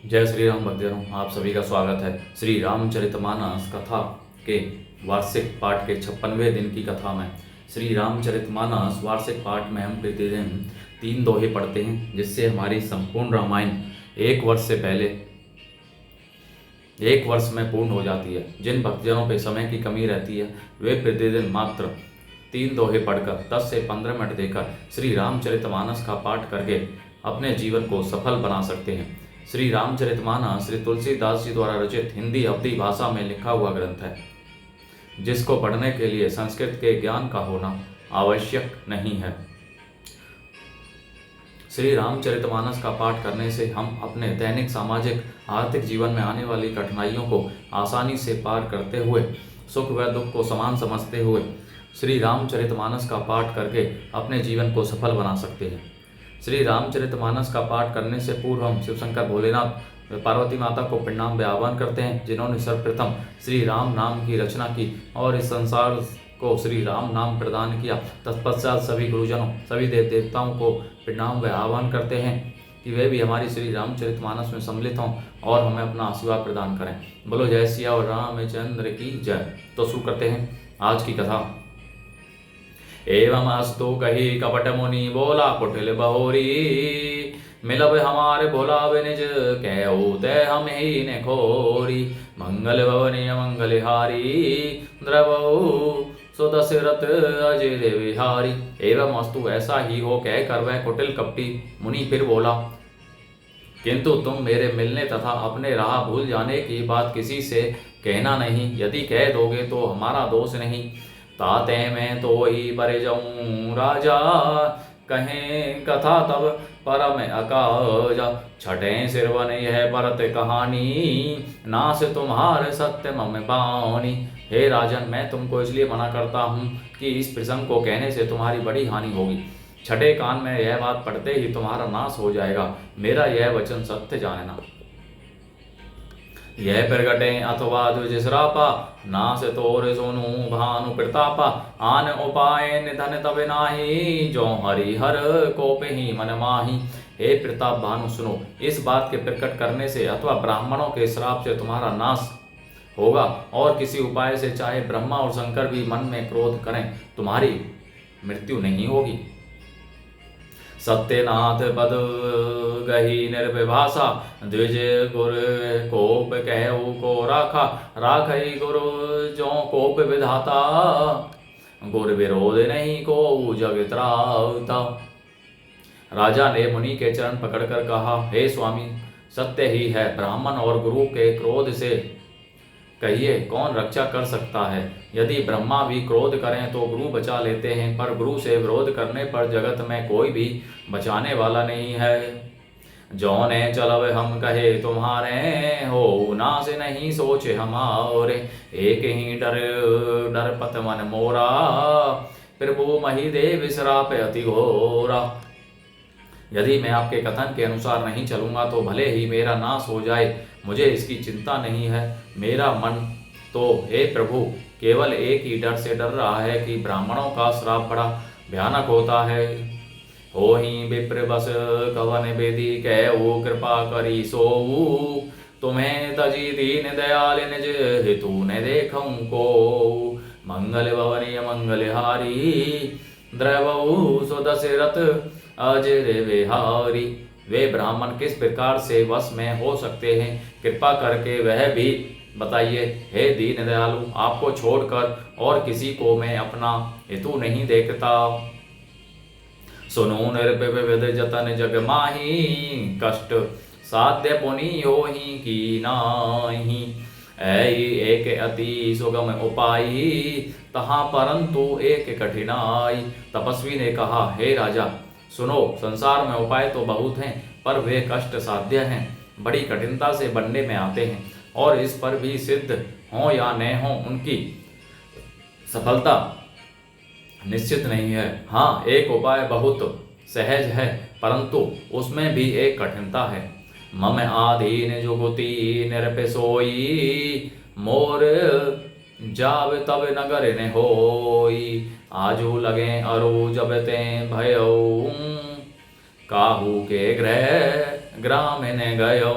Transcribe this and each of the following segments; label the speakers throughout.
Speaker 1: जय श्री राम भक्तजनों, आप सभी का स्वागत है श्री रामचरितमानस कथा के वार्षिक पाठ के 56वें दिन की कथा में। श्री रामचरितमानस वार्षिक पाठ में हम प्रतिदिन 3 दोहे पढ़ते हैं, जिससे हमारी संपूर्ण रामायण एक वर्ष में पूर्ण हो जाती है। जिन भक्तजनों पे समय की कमी रहती है वे प्रतिदिन मात्र 3 दोहे पढ़कर 10 से 15 मिनट देकर श्री रामचरितमानस का पाठ करके अपने जीवन को सफल बना सकते हैं। श्री रामचरितमानस श्री तुलसीदास जी द्वारा रचित हिंदी अवधी भाषा में लिखा हुआ ग्रंथ है, जिसको पढ़ने के लिए संस्कृत के ज्ञान का होना आवश्यक नहीं है। श्री रामचरितमानस का पाठ करने से हम अपने दैनिक सामाजिक आर्थिक जीवन में आने वाली कठिनाइयों को आसानी से पार करते हुए सुख व दुख को समान समझते हुए श्री रामचरितमानस का पाठ करके अपने जीवन को सफल बना सकते हैं। श्री रामचरितमानस का पाठ करने से पूर्व हम शिव शंकर भोलेनाथ पार्वती माता को प्रणाम व आह्वान करते हैं, जिन्होंने सर्वप्रथम श्री राम नाम की रचना की और इस संसार को श्री राम नाम प्रदान किया। तत्पश्चात सभी गुरुजनों, सभी देव देवताओं को प्रणाम व आह्वान करते हैं कि वे भी हमारी श्री रामचरितमानस में सम्मिलित हों और हमें अपना आशीर्वाद प्रदान करें। बोलो जय सिया और रामचंद्र की जय। तो शुरू करते हैं आज की कथा। एवं अस्तु कही कपट मुनि बोला कुटिल बहोरी, मिलब हमारे भोलावे निज कहू ते हम ही ने खोरी। मंगल भवनीय मंगलहारी द्रवऊ सुदशरथ अजय विहारी। एवं अस्तु ऐसा ही हो कहकर वह कुटिल कपटी मुनि फिर बोला, किंतु तुम मेरे मिलने तथा अपने राह भूल जाने की बात किसी से कहना नहीं। यदि कह दोगे तो हमारा दोष नहीं। ताते मैं तो ही पर जाऊं राजा, कहें कथा तब परम अकाजा। छठे सिरवन यह भरत कहानी, नास तुम्हारे सत्य मम बानी। हे राजन, मैं तुमको इसलिए मना करता हूँ कि इस प्रसंग को कहने से तुम्हारी बड़ी हानि होगी। छठे कान में यह बात पढ़ते ही तुम्हारा नाश हो जाएगा। मेरा यह वचन सत्य जानना। यह प्रगटे अथवा द्विजश्रापा, नास तोर सोनु भानु प्रतापा। आन उपाय निधन तब नाही, जो हरिहर कोप ही मन माही। हे प्रताप भानु सुनो, इस बात के प्रकट करने से अथवा ब्राह्मणों के श्राप से तुम्हारा नाश होगा, और किसी उपाय से चाहे ब्रह्मा और शंकर भी मन में क्रोध करें तुम्हारी मृत्यु नहीं होगी। सत्यनाथ पद गही निर्विभाषा, द्विज गुर कोप कहु को राखा। राखई गुरु जो कोप विधाता, गुर विरोध नहीं को जग त्राता। राजा ने मुनि के चरण पकड़कर कहा, हे स्वामी, सत्य ही है, ब्राह्मण और गुरु के क्रोध से कहिए कौन रक्षा कर सकता है। यदि ब्रह्मा भी क्रोध करें तो गुरु बचा लेते हैं, पर गुरु से विरोध करने पर जगत में कोई भी बचाने वाला नहीं है। जौने चलब हम कहे तुम्हारे, हो ना से नहीं सोचे हमारे। एक ही डर डर पत मन मोरा, प्रभु मही देव श्राप अति घोरा। यदि मैं आपके कथन के अनुसार नहीं चलूंगा तो भले ही मेरा नाश हो जाए, मुझे इसकी चिंता नहीं है। मेरा मन तो हे प्रभु केवल एक ही डर से डर रहा है कि ब्राह्मणों का श्राप बड़ा भयानक होता है। हो ही विप्र बस कवन बेदी कहू, कृपा करी सोऊ। तुम्हें तजी दीन दयाल निज हेतु न देखूं को। मंगल भवनीय मंगलहारी, द्रवऊ सुदशरथ अजय विहारी। वे ब्राह्मण किस प्रकार से वश में हो सकते हैं, कृपा करके वह भी बताइए। हे दीन दयालु, आपको छोड़कर और किसी को मैं अपना हेतु नहीं देखता। सुनो निर्विविध जतन जग माही, कष्ट साध्य पुनि हो ही की नाही। एक अति सुगम उपाई, तहाँ परंतु एक कठिनाई। तपस्वी ने कहा, हे राजा सुनो, संसार में उपाय तो बहुत हैं, पर वे कष्ट साध्य हैं, बड़ी कठिनता से बनने में आते हैं, और इस पर भी सिद्ध हों या न हों उनकी सफलता निश्चित नहीं है। हाँ, एक उपाय बहुत सहज है, परंतु उसमें भी एक कठिनता है। मम आधीन जुगुती निरप सोई, मोर जाव तब नगर ने होई। आजू लगे अरु जब ते भयऊ, काहू के ग्रह ग्राम ने गयऊ।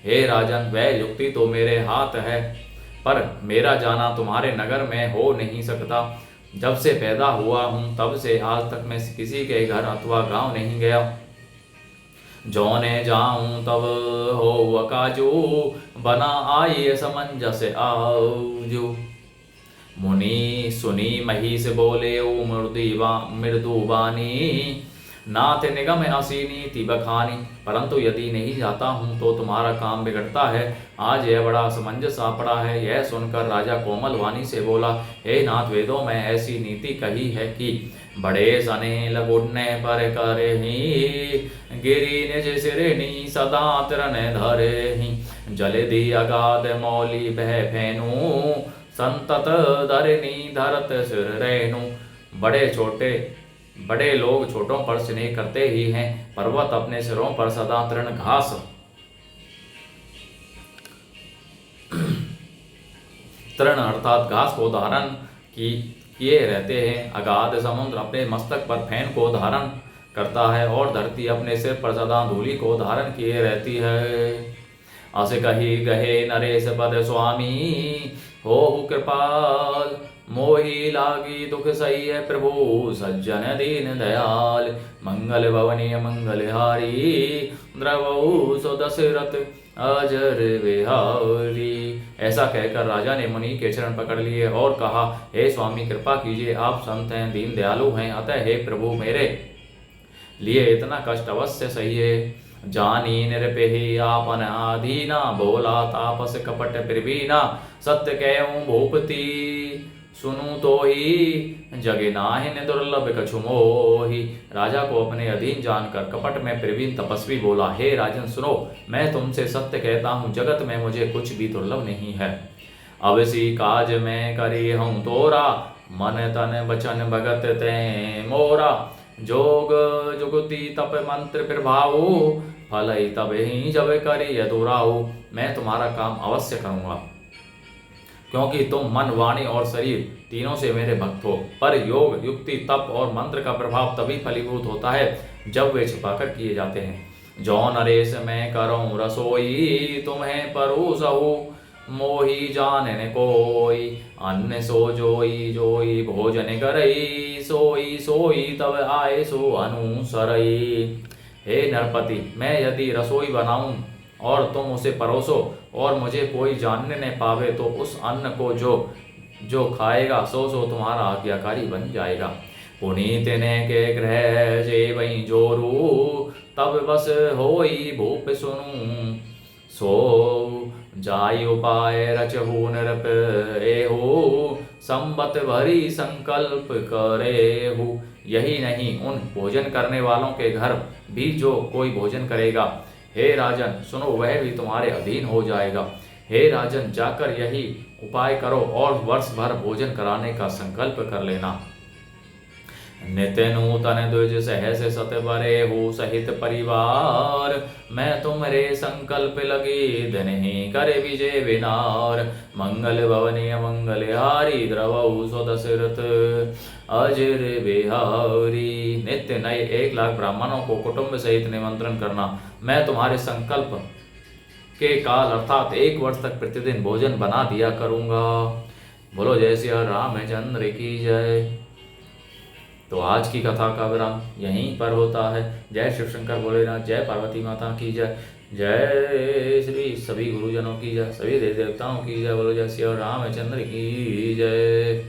Speaker 1: हे राजन, वह युक्ति तो मेरे हाथ है, पर मेरा जाना तुम्हारे नगर में हो नहीं सकता। जब से पैदा हुआ हूँ तब से आज तक मैं किसी के घर अथवा गांव नहीं गया। जौने जाऊं तब हो काजू, बना आई समंजस आजू। मुनि सुनी महिष बोले ओ मृदु वाणी, नाथ निगम असीनी ति बखानी। परंतु यदि नहीं जाता हूँ तो तुम्हारा काम बिगड़ता है। आज यह बड़ा असमंजस आ पड़ा है। यह सुनकर राजा कोमल वाणी से बोला, हे नाथ, वेदों में ऐसी नीति कही है कि बड़े सने लगुड़ने पर करही, गिरी निज सिरनी सदा तिरन धरही। जल दी अगाध मौली बह फेनु, संतत धरनी धरत सिर रेणु। बड़े लोग छोटों पर स्नेह करते ही हैं। पर्वत अपने सिरों पर सदा तृण घास तृण अर्थात घास को धारण किए रहते हैं। अगाध समुद्र अपने मस्तक पर फैन को धारण करता है और धरती अपने सिर पर सदा धूलि को धारण किए रहती है। अस कही गहे नरेश पद स्वामी, हो कृपाल मोहि लागी दुख सही है प्रभु, सज्जन दीन दयाल। मंगल भवनीय मंगलहारी, द्रवौ सो दशरथ अजर विहारी। ऐसा कहकर राजा ने मुनि के चरण पकड़ लिए और कहा, हे स्वामी, कृपा कीजिए, आप संत हैं, दीन दयालु हैं, अतः हे प्रभु, मेरे लिए इतना कष्ट अवश्य सही है। जानी निरपेही आपन आधीना, बोला तापस कपट प्रवीणा। सत्य कहूँ भूपति सुनू तो ही, जगे नाहिन दुर्लभ कछु मोही। राजा को अपने अधीन जानकर कपट में प्रवीण तपस्वी बोला, हे राजन सुनो, मैं तुमसे सत्य कहता हूँ, जगत में मुझे कुछ भी दुर्लभ नहीं है। अवसी काज में करी हूँ तोरा, मन तन बचन भगत ते मोरा। जोग जुगति तप मंत्र प्रभाव, फल तब ही जब करी अधूराऊ। मैं तुम्हारा काम अवश्य करूँगा, क्योंकि तुम मन, वाणी और शरीर तीनों से मेरे भक्त हो। पर योग, युक्ति, तप और मंत्र का प्रभाव तभी फलीभूत होता है जब वे छिपाकर किए जाते हैं। जो नरेश मैं करूँ रसोई, तुम्हें परोसहु मोहि जानने कोई। अन्न सो जोई जोई भोजन करई, सोई सोई तब आए सो अनुसरई। हे नरपति, मैं यदि रसोई बनाऊं और तुम उसे परोसो और मुझे कोई जानने न पावे, तो उस अन्न को जो खाएगा सो तुम्हारा आज्ञाकारी बन जाएगा। पुनीत ने के ग्रह जे वही जोरू, तब बस होई भूप सुनू। सो जाय उपाय रचहु नृप एहु, संबत भरी संकल्प करेहु। यही नहीं, उन भोजन करने वालों के घर भी जो कोई भोजन करेगा, हे राजन सुनो, वह भी तुम्हारे अधीन हो जाएगा। हे राजन, जाकर यही उपाय करो और वर्ष भर भोजन कराने का संकल्प कर लेना। नित्य नूतन द्विज सहस सत बरे हो सहित परिवार, मैं तुम्हारे संकल्प लगी दिन ही करे विजय विनार। मंगल भवनीय मंगलहारी, द्रवौ सो दशरथ अजर बिहारी। नित्य नए 1 लाख ब्राह्मणों को कुटुंब सहित निमंत्रण करना। मैं तुम्हारे संकल्प के काल अर्थात 1 वर्ष तक प्रतिदिन भोजन बना दिया करूँगा। बोलो जय श्री रामचंद्र की जय। तो आज की कथा का विराम यहीं पर होता है। जय शिव शंकर भोलेनाथ, जय पार्वती माता की जय, जय श्री सभी गुरुजनों की जय, सभी देव देवताओं की जय। बोलो जय श्री रामचंद्र की जय।